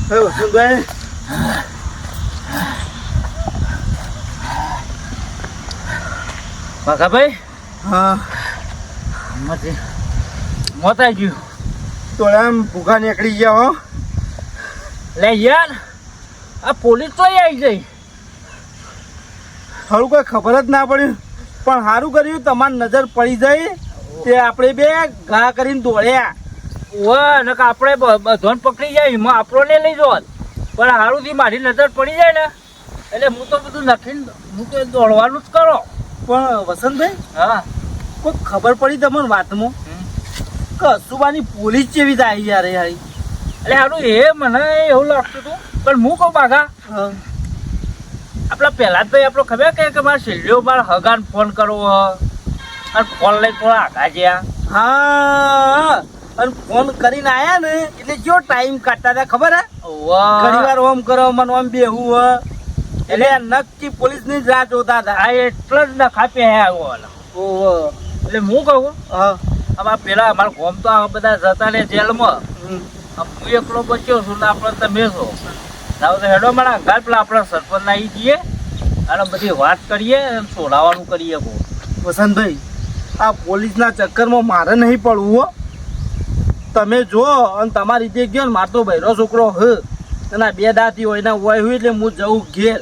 વસંતભાઈ ભાઈ હા મોત આવી ગયું તો એમ ભૂખા નીકળી ગયા હો. લે યાર આ પોલીસ તો આવી ગઈ. થોડું કોઈ ખબર જ ના પડી પણ સારું કર્યું તમારી નજર પડી જાય તે આપણે બે ઘા કરીને દોડ્યા. ને આપણે બધાને પકડી જાય એમાં આપણને લઈ જવા પણ સારું થી મારી નજર પડી જાય ને એટલે હું તો બધું નખીને હું તો દોડવાનું જ કરો. પણ વસંતભાઈ હા કોઈ ખબર પડી તમને વાતમાં કે અસુબાની પોલીસ જેવી આવી યાર યાર. એટલે સારું એ મને એવું લાગતું હતું પણ હું કહું બાઘા આપણા પહેલા જ ભાઈ આપણો ખબર કે મારે શેલ્યો મારે હગાન ફોન કરવો અને ફોન લઈને થોડા આગા ગયા. હા અને ફોન કરીને આયા ને એટલે જો ટાઈમ કાઢતા હતા ખબર હે ઘણી વાર ઓમ કરો મને ઓમ બેહું હ એટલે નક્કી પોલીસ ની જ રાહ જોતા હતા. આ એટલે જ નખા પે આવ્યો એટલે હું કહું આમાં પેલા અમારા ગોમ તો આ બધા જતા ને જેલમાં હું એકલો બચ્યો છું ને આપણે તમે છો તો હેડો મારા ઘર પેલા આપણા સરપંચ આવી જઈએ અને બધી વાત કરીએ અને છોડાવવાનું કરીએ. બહુ વસંતભાઈ આ પોલીસના ચક્કરમાં મારે નહીં પડવું હો. તમે જો અને તમારી રીતે ગયો ને મારો તો બહેરો છોકરો હ અને બે દાંતી હોય એના હોય એટલે હું જઉં ઘેર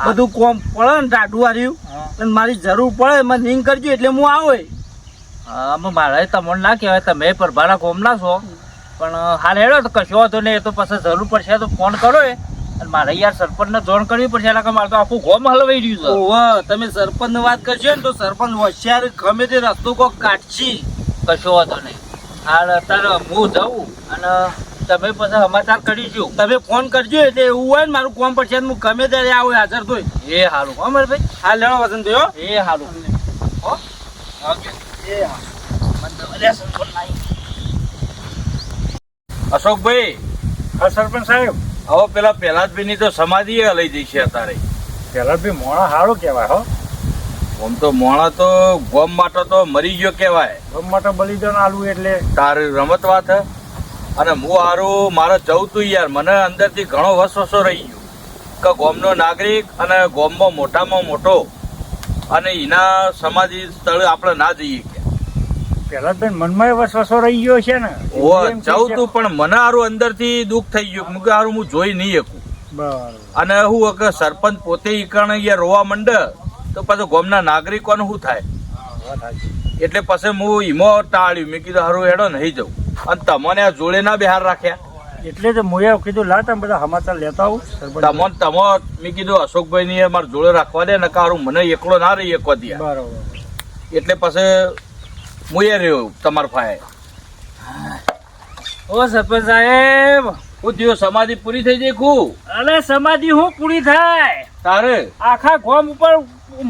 બધું કોમ પડે ને ટાઢું વાર્યું અને મારી જરૂર પડે મને રિંગ કરજો એટલે હું આવે. આમાં મારે તમને ના કહેવાય તમે પ્રભાના ગોમના છો પણ હાલ હેડો તો કશો હતો ને એ તો પછી જરૂર પડશે તો ફોન કરો અને મારે યાર સરપંચને જોણ કરવી પડશે એટલે કે મારે તો આખું ગોમ હલવાઈ રહ્યું છે. ઓહ તમે સરપંચની વાત કરશો ને તો સરપંચ હોશિયાર ગમે તે રસ્તો કોક કાઢશી. કશો હતો નહીં હાલ અત્યારે હું જાઉં અને તમે પછી સમાચાર કરીશું. તમે ફોન કરજો એટલે એવું હોય ને મારું કોમ પડશે હું ગમે ત્યારે આવું હાજર થોય. એ સારું હો મારે ભાઈ. હા લેણો વસંત હો એ સારું હો ઓકે એ હા અશોકભાઈ હા સરપંચ સાહેબ હવે પેલા પહેલાદભાઈ ની તો સમાધિ લઈ જઈશે અત્યારે. પેલા બી મોણા સારું કહેવાય હો. આમ તો મોણા તો ગોમ માટે તો મરી ગયો કહેવાય. ગમ માટે બલિદાન આલવું એટલે તારી રમત વાત હે અને હું હારું મારે જવું તું યાર મને અંદરથી ઘણો વસવસો રહી ગયો કે ગોમનો નાગરિક અને ગોમમાં મોટામાં મોટો અને એના સમાધિ સ્થળે આપણે ના જઈએ કે પેલા તો મનમાં વસવસો રહી ગયો છે ને જવું તું પણ મને હારું અંદરથી દુઃખ થઈ ગયું કે હારું હું જોઈ નહીં શકું. બરાબર અને હું કે સરપંચ પોતે ઈકણ યાર રોવા માંડે તો પછી ગોમના નાગરિકોનું શું થાય એટલે પછી હું ઈમો ટાળ્યું. મેં કીધું હારું હેડો નહીં જવું અને તમને આ જોડે ના બહાર રાખ્યા એટલે તો મુએ કીધું લા તમે બધા સમાચાર લેતા આવું તમો મેં કીધું અશોકભાઈ ની મારે જોડે રાખવા દે ને કારું મને એકલો ના રહી એકવા દે બરાબર એટલે પછી હું એ રહ્યો તમારા ફાય. ઓ સરપંચ સાહેબ હું થયો સમાધિ પૂરી થઈ જાય ખૂબ અરે સમાધિ હું પૂરી થાય તારે આખા ગોમ ઉપર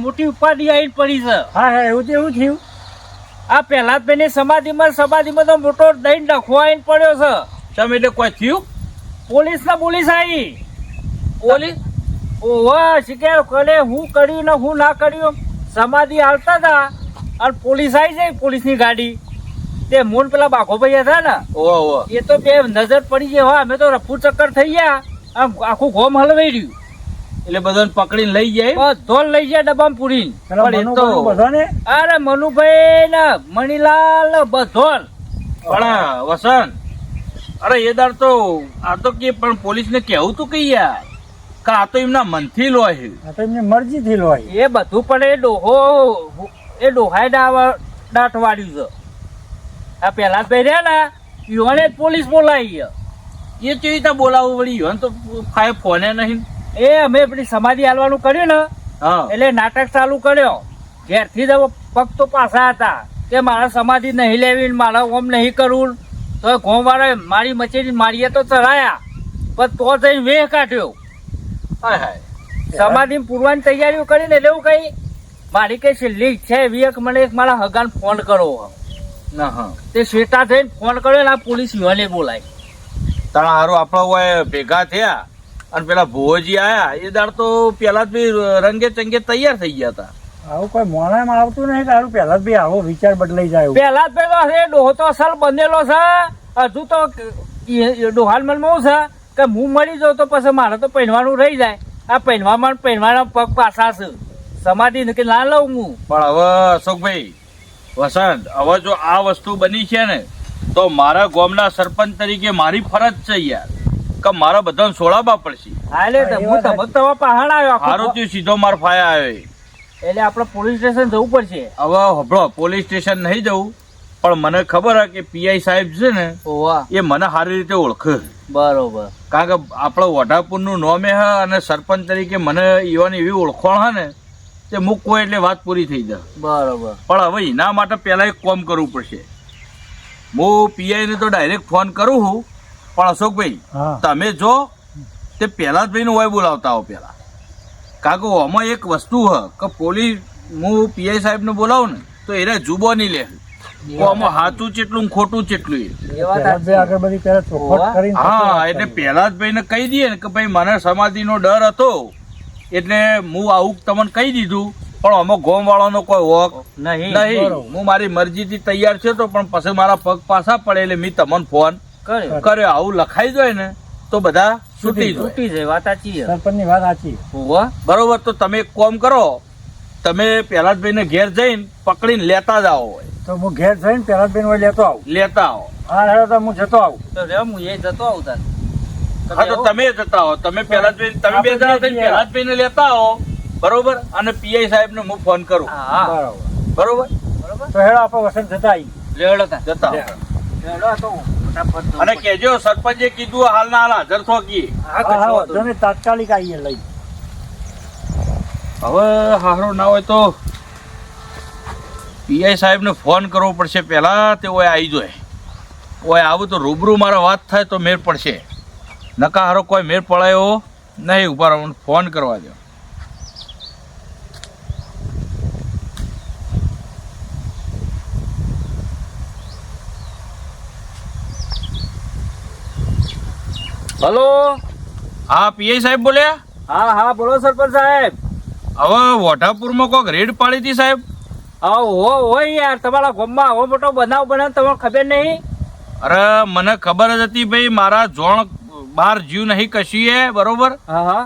મોટી ઉપાધિ આવી પડી છે. હા હા એવું તો એવું થયું. આ પહેલા જ બેની સમાધિમાં તો મોટો દહીં ડખવાઈને પડ્યો છે. તમે એટલે કોઈ થયું પોલીસ આવી પોલીસ ઓવા શિકાર કરે હું કર્યું ને હું ના કર્યું સમાધિ હાલતા હતા અને પોલીસ આવી જાય પોલીસની ગાડી તે મોન પેલા બાઘોભાઈ હતા ને ઓહો એ તો બે નજર પડી જાય હા અમે તો રફુ ચક્કર થઈ ગયા આમ આખું ગોમ હલવાઈ રહ્યું એટલે બધાને પકડીને લઈ જાય બધો લઈ જાય ડબ્બામાં પૂરીને. પણ એ તો બધાને અરે મનુભાઈ ને મણીલાલ ને બધો પણ વસંત અરે એ દાર તો આ તો કે પણ પોલીસ ને કેવું તું કે યાર કે આ તો એમના મનથી લો છે આ તો એમની મરજીથી લોય એ બધું પણ એ ડોહાઈ દાંત વાળ્યું છે. આ પેલા જ ભાઈ રહ્યા ને યુવાને જ પોલીસ બોલાવી એ કેવી રીતે બોલાવવું વળી યુવાન તો ફોને નહીં. એ અમે પેલી સમાધિ હાલવાનું કર્યું ને હા એટલે નાટક ચાલુ કર્યો ઘેરથી જ પગ તો પાછા હતા કે મારા સમાધિ નહીં લેવી મારા ઓમ નહીં કરવું તો ગોમ વાળા મારી મચેરી મારીએ તો ચડાયા પણ તો જઈને વેહ કાઢ્યો. હાય હાય સમાધિ પૂરવાની તૈયારીઓ કરીને એટલે એવું કઈ મારી કઈ છેલ્લી ઈચ્છા એવી એક મને એક મારા હગાન ફોન કરો ના હા તે શ્વેતા થઈને ફોન કર્યો ને આ પોલીસ યુવાને બોલાય તારા હારું આપણા હોય ભેગા થયા અને પેલા ભુવોજી આયા એ દાડ તો પેલા જ બી રંગે ચંગે તૈયાર થઈ ગયા હતા. આવું કોઈ મોણામાં આવતું નહીં તારું પેલા જ બી આવો વિચાર બદલાઈ જાય પેલા જ પેલો ડોહો તો અસલ બનેલો છે હજુ તો ડોહાલ મનમાં છે કે હું મળી જાઉં તો પછી મારે તો પહેરવાનું રહી જાય. આ પહેરવાના પગ પાછા છે. સમાધિ કે ના લઉં હું. પણ હવે અશોકભાઈ વસંત, હવે જો આ વસ્તુ બની છે ને તો મારા ગામના સરપંચ તરીકે મારી ફરજ છે યાર કે મારા બધાને સોળાવવા પડશે. હા એટલે હું તમે તમારા પહાડ આવ્યો સારું આખો. થયું સીધો માર ફાયા આવ્યો. એટલે આપણે પોલીસ સ્ટેશન જવું પડશે. હવે હભળો, પોલીસ સ્ટેશન નહીં જવું, પણ મને ખબર હે કે પીઆઈ સાહેબ છે ને ઓવા એ મને સારી રીતે ઓળખે. બરોબર. કારણ કે આપણો વઢાપુરનું નોમે હે અને સરપંચ તરીકે મને એવાની એવી ઓળખાણ હે ને તે મૂકવો એટલે વાત પૂરી થઈ જાય. બરોબર. પણ હવે એના માટે પહેલા એક કામ કરવું પડશે. હું પીઆઈ ને તો ડાયરેક્ટ ફોન કરું છું, પણ અશોકભાઈ હા. તમે જો તે પહેલા જ ભાઈને હોય બોલાવતા હો પેલા. કારણ કે આમાં એક વસ્તુ હ કે પોલીસ હું પીઆઈ સાહેબને બોલાવું ને તો એને જુબો નહીં લે. આમાં સાચું ચેટલું ને ખોટું ચેટલું એ. એ વાત પહેલા જ આગળ બધી પહેલા ચોખવટ કરીને હા, એટલે પહેલા જ ભાઈને કહી દઈએ ને કે ભાઈ મને સમાધિનો ડર હતો એટલે હું આવું તમને કહી દીધું, પણ આમાં ગોમ વાળાનો કોઈ વોક નહીં. નહીં. બરોબર. હું મારી મરજીથી તૈયાર છે તો પણ પછી મારા પગ પાછા પડે એટલે મેં તમને ફોન કર્યો. કર્યો. આવું લખાઈ જાય ને તો બધા છૂટી જાય. તૂટી જાય. વાત સાચી છે. સરપંચની વાત સાચી. ઓવા. બરોબર. તો તમે એક કામ કરો, તમે પહેલા જ ભાઈને ઘેર જઈને પકડીને લેતા જ આવો. તો હું ઘેર જઈને પહેલા બેન હોય લેતો આવું. લેતા આવો. હા હેડો તો હું જતો આવું. તો રે હું એ જતો આવું તાર. હા તો તમે જતા આવો. તમે પહેલા જ ભાઈને, તમે બે જણા થઈને પહેલા જ ભાઈને લેતા આવો. બરોબર. અને પીઆઈ સાહેબને હું ફોન કરું. હા. બરાબર. બરોબર. બરોબર. તો હેડો આપણે વસંત જતા આવી. લેવડો તાર. જતા લે. આવો. લેવડો તો ફટાફટ જવું અને પડશે. કેજો સરપંચે કીધું હાલના હાલ હાજર થો કી. હા, હા કશો હા વાંધો વાંધો નહીં, તાત્કાલિક આવીએ લઈ. હવે હારો ના હોય તો પીઆઈ સાહેબને ફોન કરવો પડશે પહેલા. તે ઓય આવી જાય. ઓય આવું તો રૂબરૂ મારે વાત થાય તો મેર પડશે. નકા હારો કોઈ મેર પડાયો નહીં. ઉભા રહો, મને ફોન કરવા દો. હલો. હા, પીઆઈ સાહેબ બોલ્યા? હા હા બોલો સરપંચ સાહેબ. હવે વઢાપુરમાં કોઈક રેડ પાડી હતી સાહેબ. હા હોય યાર, તમારા ગામમાં આવો મોટો બનાવ બને તમને ખબર નહીં? અરે મને ખબર જ હતી ભાઈ, મારા જોણ બહાર જીવ નહીં કશીએ. બરોબર. હા હા.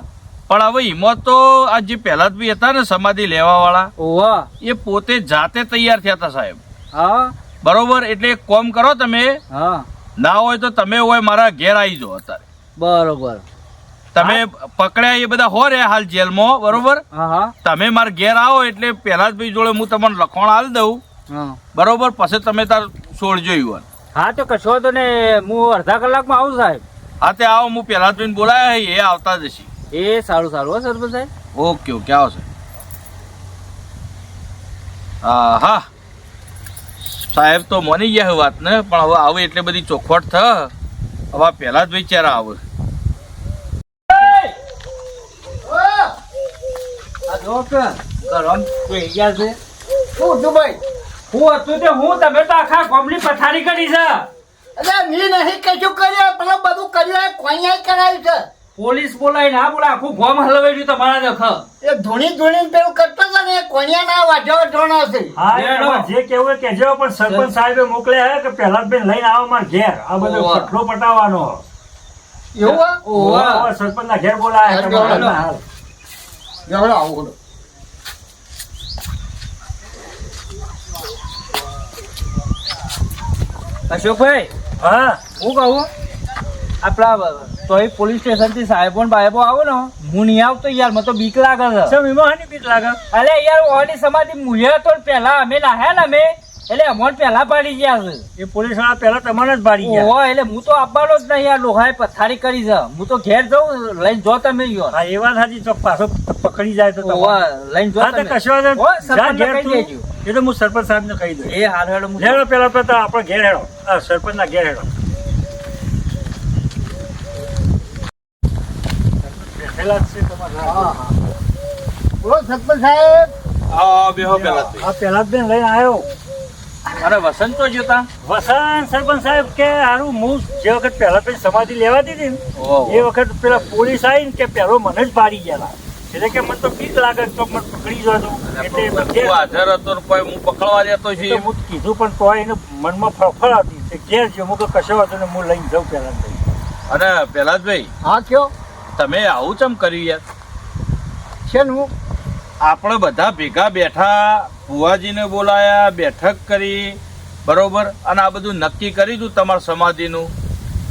પણ હવે હિંમત તો આ જે પહેલા જ બી હતા ને સમાધિ લેવા વાળા, ઓવા. એ પોતે જાતે તૈયાર થયા હતા સાહેબ. હા બરોબર. એટલે એક કામ કરો, તમે હા. ના હોય તો તમે હોય મારા ઘેર આવી જાઓ. અત્યારે બરોબર. તમે પકડ્યા એ બધા હો રે હાલ જેલમાં. બરોબર. હા હા. તમે મારા ઘેર આવો એટલે પહેલા જ ભાઈ જોડે હું તમને લખણ આલ દઉં. હા બરોબર. પછી તમે તાર છોડજો યુવાન. હા તો કશો વાંધો ને, હું અડધા કલાકમાં આવું સાહેબ. હા તે આવો. હું પહેલા જ ભાઈને બોલાયા એ આવતા જ હશે. એ સારું સારું હો સરપંચ સાહેબ. ઓકે ઓકે આવશે. હા હા, સાહેબ તો માની ગયા વાત ને, પણ હવે આવે એટલે બધી ચોખવટ થ. હવે પહેલા જ વિચારા આવે. આ જો કે ગરમ થઈ ગયા છે. શું છું ભાઈ? હું હતું તે હું, તમે તો આખા ગામની પથારી કરી છે. એટલે મી નહીં કશું કર્યું, પેલું બધું કર્યું, કોઈ કરાયું છે. પોલીસ બોલાય ના બોલાય, આખું ગામ હલવાઈ ગયું તમારા દેખ. એ ધૂણી પેલું કરતો હતો ને, એ કોણિયા ના વાઢો વઢોણો છે. હા એ હેડો. તમારે જે કેવું હોય કહેજો, પણ સરપંચ સાહેબે મોકલ્યા હે કે પહેલા બેન લઈને આવો મારા ઘેર. આ બધો ઓવા. ખટલો પટાવવાનો. એવું હે? ઓવા. સરપંચના ઘેર બોલાયા હેડો, તમારા હેડો. ઘરના હાલ. જવડો આવું બધું. અશોકભાઈ હા હું કહું, આપડા તોય પોલીસ સ્ટેશન થી સાહેબો ને બાહેબો આવો ને, હું નહીં આવતો યાર, મને તો બીક લાગે છે. ચમ એમાં હાની બીક લાગે? અરે યાર ઓની સમાધિ મુહ્ય તો પેલા અમે નાહ્યા ને અમે, એટલે અમોન પેલા પાડી ગયા છે. એ પોલીસ વાળા પહેલા તમારે જ પાડી ગયા. ઓહો, એટલે હું તો આપવાનો જ નહીં યાર, લોહાએ પથારી કરી છે. હું તો ઘેર જઉં, લઈને જો તમે યો. હા એ વાત સાચી. તો પાછો પકડી જાય તો ઓહો, તમારે. લઈને જો હા તો તમે. કશો વાંધો હો, નહીં. જા સરપંચને ઘેર કહી તું. દેજો. એ તો હું સરપંચ સાહેબને કહી દઉં. એ હાલ હેડો હું લેડો પેલા તો આપણે ઘેર હેડો. હા સરપંચના ઘેર હેડો. બેઠેલા જ છે તમારા. હા હા. બોલો સરપંચ સાહેબ. હા, બેહો પહેલા જ. આ પહેલા જ બેન લઈને આવ્યો. અરે વસંત તો જોતા. વસંત સરપંચ સાહેબ કે હારું હું જે વખત પહેલા પેલી સમાધિ લેવા દીધી ને ઓહો. એ વખત પેલા પોલીસ આવી ને કે પહેલો મને જ પાડી ગયેલા. એટલે કે મને તો બીક લાગે તો મને પકડી જતો. એટલે તું ઘેર- હાજર હતો ને કોઈ હું પકડવા જતો એ છે. તો હું કીધું પણ તો એને મનમાં ફફડાતી તે ઘેર જો હું કશો હતો ને હું લઈને જાઉં પહેલા જ. અને પ્રહલાદભાઈ, હા કયો તમે આવું ચમ કર્યું યાર? છે ને હું આપણે બધા ભેગા બેઠા, ભુવાજીને બોલાયા, બેઠક કરી, બરોબર, અને આ બધું નક્કી કરી દીધું તમારા સમાધિનું,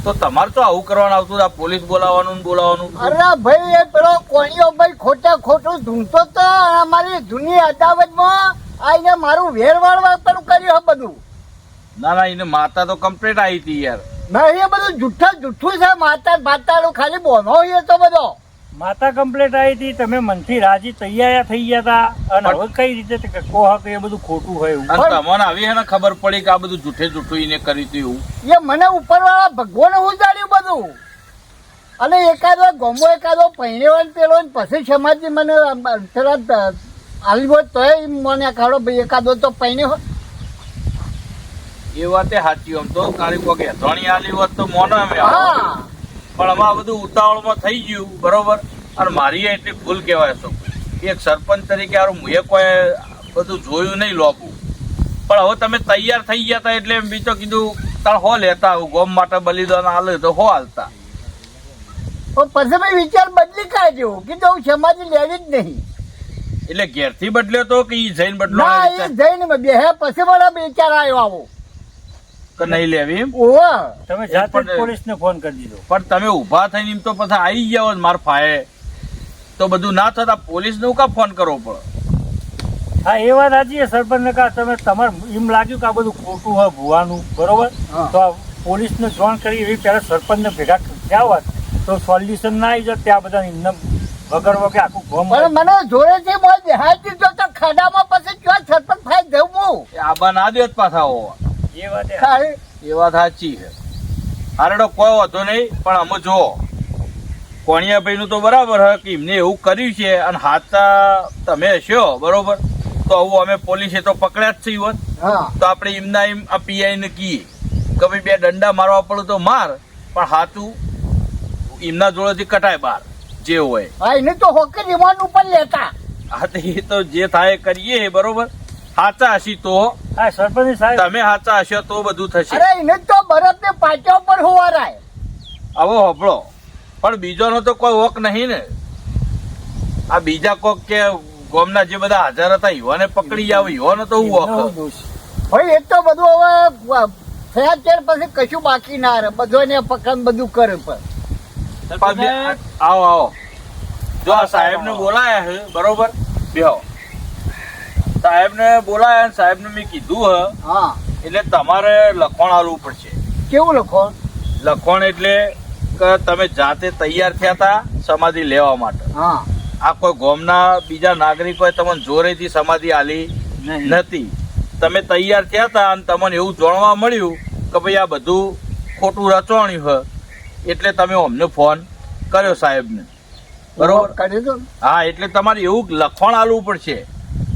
તો તમારે તો આવું કરવાનું આવતું, આ પોલીસ બોલાવવાનું ને બોલાવવાનું? અરે ભાઈ એ પેલો કોણીઓ ભાઈ ખોટું ધૂમતો તો અને અમારી જૂની અદાવતમાં આઈને મારું વેરવાળવા પણ કર્યું બધું. ના ના, એને માતા તો કમ્પ્લીટ આવી હતી યાર. નહીં એ બધું જુઠ્ઠું છે. માતા ખાલી બોનો હોય તો બધો માતા કમ્પ્લેટ આવી હતી, તમે મનથી રાજી તૈયાર થઈ ગયા હતા, અને હવે કઈ રીતે કહો કે એ બધું ખોટું હોય એવું? અને તમને આવી હે ને ખબર પડી કે આ બધું જૂઠું એને કર્યું હતું એવું? એ મને ઉપરવાળા ભગવાને ઉજાડ્યું બધું. અને એકાદો પહેરેવાન પેલો ને પછી સમાજની મને તરત આલી હોત તો મને કાઢો ભાઈ એકાદો તો પહેને હોત. એ વાતે સાચી. આમ તો કાળી કોક હેતવાણી આલી હોત તો મોનો અમે હા પણ આમાં બધું ઉતાવળમાં થઈ ગયું, બરોબર. અને મારી એટલી ભૂલ કહેવાય છો એક સરપંચ તરીકે હારું મુએ કોઈ બધું જોયું નહીં લોબું. પણ હવે તમે તૈયાર થઈ ગયા હતા એટલે એમ બીજો કીધું તાર હો લેતા આવું ગોમ માટે બલિદાન હાલે તો હો હાલતા. પણ પછી મેં વિચાર બદલી કાઢ્યો કીધું હું સમાધિ લેવી જ નહીં. એટલે ઘેરથી બદલ્યો તો કે ઈ જઈને બદલો ના એ જઈને બે પછી મારા વિચાર આવ્યો આવો કે નહીં લેવી એમ? ઓવા તમે જાતે જ પોલીસને ફોન કરી દીધો. પણ તમે ઊભા થઈને એમ તો પછી આવી ગયા હોત માર ફાયે તો બધું ના થતા પોલીસને કા ફોન કરવો પડે? હા એ વાત સાચી છે સરપંચને કહા તમે તમારે એમ લાગ્યું કે આ બધું ખોટું હોય ભુવાનું, બરોબર, તો આ પોલીસને જાણ કરી એવી પહેલા સરપંચને ભેગા થયા હોત તો સોલ્યુશન ના આવી જાય. ત્યાં બધા એમને વગર વગર આખું ગોમ. પણ મને જોડેથી મોજ દેહાતી જો તો ખાડામાં પછી ક્યાં સરપંચ થાય જવું આબા ના દેત પાછા હોવા. એ વાત ખાલી એ વાત સાચી છે. હારેડો કોઈ વાંધો નહીં, પણ અમે જો કોણિયાભાઈ નું તો બરાબર હે કે એમને એવું કર્યું છે અને હાથા તમે હશો, બરોબર, તો આવું અમે પોલીસે તો પકડ્યા જ છીએ હોત હા તો આપણે એમના એમ આ પીઆઈ ને કહીએ કે ભાઈ બે દંડા મારવા પડે તો માર, પણ હાથું એમના જોડેથી કટાય બાર જે હોય. હા એને તો હોકે રિમાન્ડ ઉપર લેતા. હા તો એ તો જે થાય એ કરીએ, બરોબર. હાચા હશી તો હા સરપંચ સાહેબ તમે હાચા હશો તો બધું થશે. અરે એને તો બરફ ને પાટા ઉપર હોવારાય. આવો હોભળો, પણ બીજોનો તો કોઈ વોક નહીં ને. આ બીજા કોક કે ગોમના જે બધા હાજર હતા યુવાને પકડી આવે, યુવાનો તો હું વોક. ભાઈ એ તો બધું હવે થયા ત્યાર પછી કશું બાકી ના રહે, બધોને પકડ બધું કરે. પણ આવો આવો, જો આ સાહેબ ને બોલાયા છે, બરોબર, બેહો. સાહેબ ને બોલાયા, સાહેબ ને મેં કીધું હ હા એટલે તમારે લખણ આલવું પડશે. કેવું લખો? લખણ એટલે કે તમે જાતે તૈયાર થયા હતા સમાધિ લેવા માટે. હા આ કોઈ ગોમના બીજા નાગરિકોએ તમને જોરેથી સમાધિ આલી નથી. તમે તૈયાર થયા હતા અને તમને એવું જાણવા મળ્યું કે ભાઈ આ બધું ખોટું રચવાણ્યું છે, એટલે તમે અમને ફોન કર્યો સાહેબને, બરોબર. કરી દો. હા, એટલે તમારે એવું લખણ આલવું પડશે.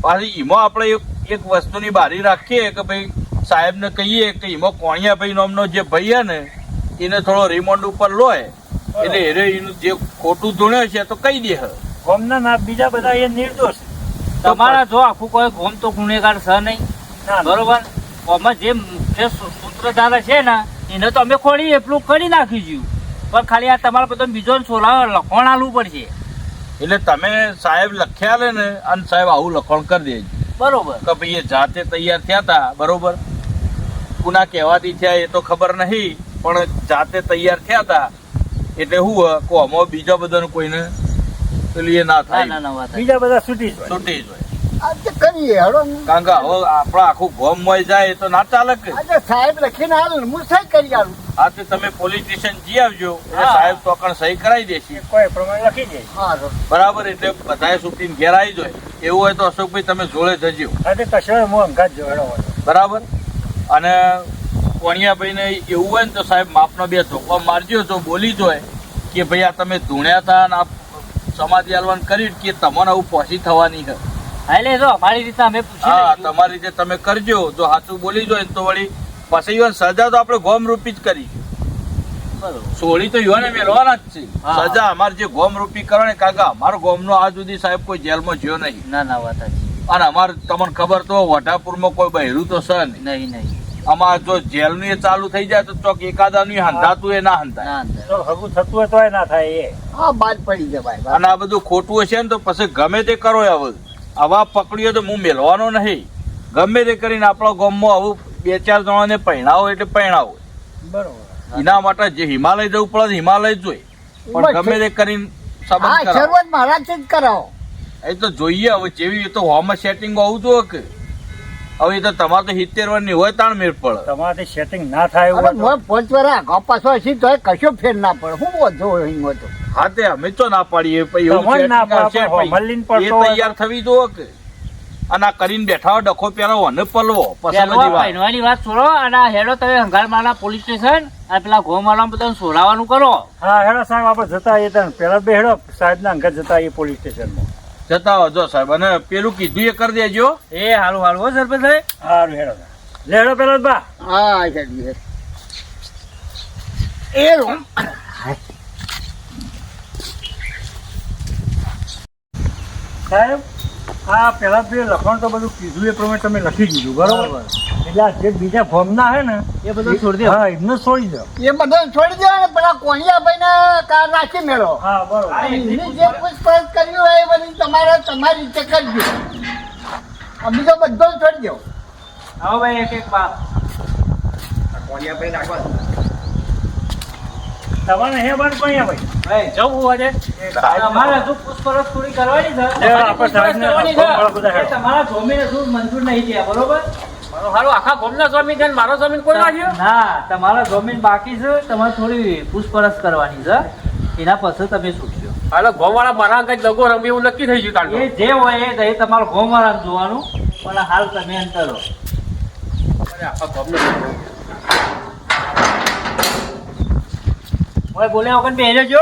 પાછી એમાં આપણે એક વસ્તુની બારી રાખીએ કે ભાઈ સાહેબને કહીએ કે એમાં કોણિયાભાઈ નામનો જે ભાઈ છે ને એને થોડો રિમાન્ડ ઉપર લોય, એટલે એનું જે ખોટું ધૂણ્યો છે તો કહી દે. ગોમના ના બીજા બધા એ નિર્દોષ. તમારા જો આખું કોઈ ગોમ તો ગુનેગાર છે નહીં, ના, બરોબર. આમાં જે મુખ્ય સૂત્રધાર છે ને એને તો અમે ખોડી એટલું કરી નાખ્યું છે, પણ ખાલી આ તમારે બધો બીજો સોલા લખણ આલવું પડશે. એટલે તમે સાહેબ લખ્યા લે ને અને સાહેબ આવું લખણ કરી દેજો, બરોબર. કે ભાઈ એ જાતે તૈયાર થયા હતા, બરોબર. કુના કહેવાથી થયા એ તો ખબર નહીં, પણ જાતે તૈયાર થયા હતા એટલે હું કોમો બીજો બધાનું કોઈને પેલી એ ના ના થાય, ના ના વાત બીજા બધા છૂટી જ હોય. છૂટી જ હોય. આજે કરીએ હળો. કારણ કે હવે આપણા આખું ગોમ મોય જાય એ તો ના ચાલે કે. આજે સાહેબ લખીને હાલ હું સહી કરી આલું. આ તે તમે પોલીસ સ્ટેશન જઈ આવજો એટલે હા. સાહેબ ચોકણ સહી કરાવી દેશે, કોઈ પ્રમાણે લખી જાય. હા બરાબર. એટલે બધાએ છૂટીને ઘેર આવી જાય. એવું હોય તો અશોકભાઈ તમે જોડે જજો, હા તે કશો હું અંગાત જોડો હોય. બરાબર. અને કોણિયાભાઈ ને એવું હોય ને તો સાહેબ માપનો બે ધોકો મારજો, તો બોલી જોય કે ભાઈ આ તમે ધૂણ્યા હતા અને આ સમાધિ આલવાનું કર્યું કે તમને આવું પહોંચી થવાની છે. હા, એટલે જો અમારી રીતે અમે પૂછી હા, લઈશું. તમારી રીતે તમે કરજો. જો સાચું બોલી જોય ને તો વળી પછી યુવાન સજા તો આપણે ગોમ રૂપી જ કરી. બરોબર. સોળી તો યુવાને મેળવાના જ છે. હા. સજા અમારે જે ગોમ રૂપી કરવાની, કારણ કે અમારો ગોમનો આજ સુધી સાહેબ કોઈ જેલમાં જ્યો નહીં. ના ના વાત સાચી. અને અમારે તમને ખબર તો વઢાપુરમાં કોઈ બહેરું તો છે નહીં. નહીં નહીં આમાં જો જેલનું એ ચાલુ થઈ જાય તો ચોક એકાદાનું હંધાતું એ ના હંધાય. તો હગું થતું હોય તોય ના થાય એ. હા બાદ પડી જવાય. અને આ બધું ખોટું હશે ને તો પછી ગમે તે કરો હવે આવા પકડ્યો તો હું મેલવાનો નહીં. ગમે તે કરીને આપણા ગામમાં આવું 2-4 જણાને પહેણાવો એટલે પહેણાવો. બરોબર. એના માટે જે હિમાલય જવું પડે હિમાલય જોઈ, પણ ગમે તે કરીને સંબંધ હા કરાવો. શરૂઆત મારાથી જ કરાવો. એ તો જોઈએ હવે જેવી તો હોમાં સેટિંગ હોવું જોઈએ કે હવે એ તો તમારે તો 70 વર્ષની હોય તાણ મેળ પડે. તમારાથી સેટિંગ ના થાય એવું અરે હોય તો. મોય 5 વર્ષ આગળ પાછો હશે તોય કશો ફેર ના પડે. હું વધુ અહીં હતો. હા તે અમે તો ના પાડીએ પછી એવું તમારે ના setting હશે પાડો, પછી. મલ્લીને પડતો એ હોય તૈયાર થવી જોઈએ કે અને આ કરીને બેઠા હોય ડખો પેલા વને પલવો પછી પેલો બધી વાત. પહેરવાની વાત છોડો અને આ હેડો તમે હંગારમાળા પોલીસ સ્ટેશન અને પેલા ગોમાળા બધાને સોરાવાનું કરો. હા હેડો સાહેબ આપણે જતા આવીએ ત્યાં પેલા બે હેડો સાહેબના અંગત જતા આવીએ પોલીસ સ્ટેશનમાં. જતા હો જો સાહેબ અને પેલું કીધું એ કરી દેજો. એ હારું હારું હો સરપંચ સાહેબ. સારું હેડો લે હેડો પેલા બા. હા સાહેબ. એ રૂમ સાહેબ આ પેલા બે લખણ તો બધું કીધું એ પ્રમાણે તમે લખી દીધું બરોબર. એટલે આ જે બીજા ફોર્મ ના હે ને એ બધું છોડી દો. હા એમને છોડી દો. એ બધું છોડી દો ને પેલા કોણિયાભાઈને કાર રાખી મેળો. હા બરોબર. એમની જે પૂછપરછ કરવી હોય એ બધી તમારી રીતે કરજો. અમે તો બધો જ છોડી દો. આવો ભાઈ એક એક બા. તમારે હે બન કોણિયા ભાઈ. ભાઈ જવું હોય તમારે હજુ પૂછપરછ થોડી કરવાની છે. લે, આપણે સાહેબને કરવાની ફોન કરો બધા છે. હેડો. એ તમારા જમીન હજુ મંજૂર નહીં થયા બરોબર. હારું આખા ગામના જમીન છે ને મારો જમીન કોઈ નાખ્યો ના તમારા જમીન બાકી છે, તમારે થોડી પૂછપરછ કરવાની છે, એના પછી તમે છૂટશો. હાલો ગોવાળા મારા આગળ દગો રમી એવું નક્કી થઈ ગયું તારું એ જે હોય એ તમારું ગોમાળા જોવાનું, પણ હાલ તમે અંતરો. આખા ગામનો બોલ્યા વગર બેસી રહેજો.